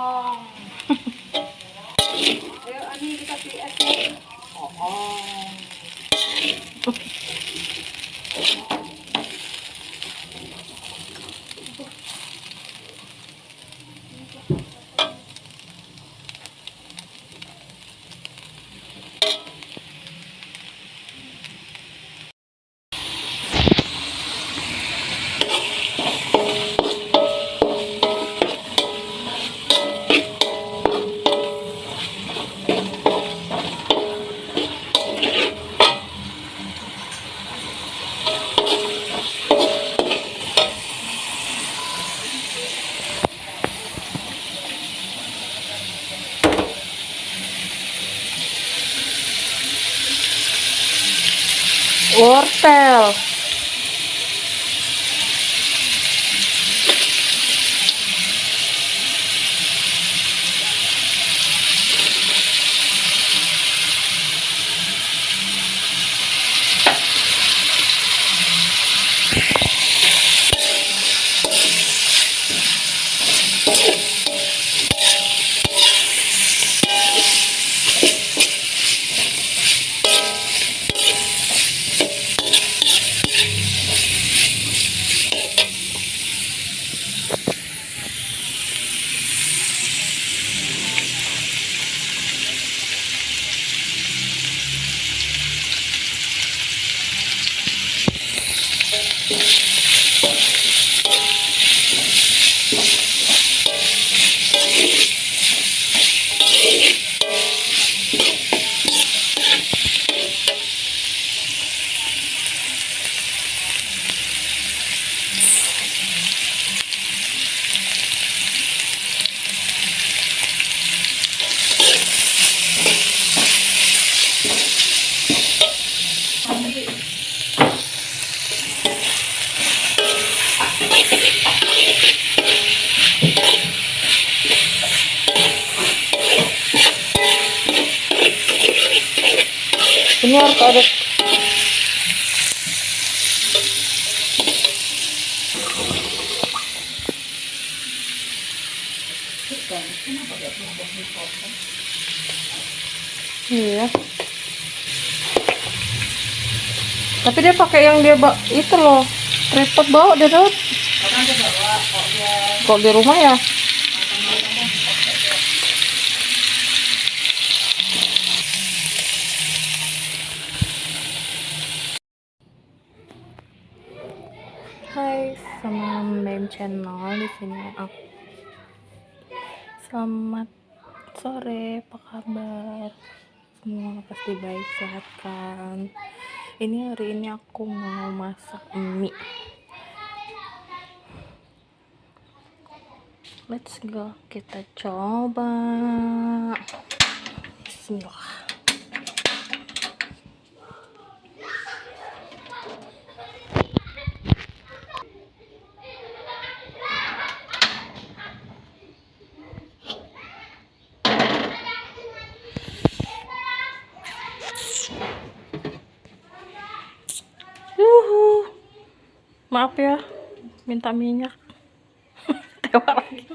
Ayo ani kita PS. Oh. Wortel. Ini harus ada iya. Tapi dia pakai yang dia itu loh, tripod bawa dia tuh. Kok di rumah ya? Hai, sama Mem Channel di sini aku. Selamat sore, apa kabar? Semua pasti baik, sehat kan? Ini hari ini aku mau masak mie. Let's go, kita coba. Bismillah. Maaf ya, minta minyak. Tewak lagi.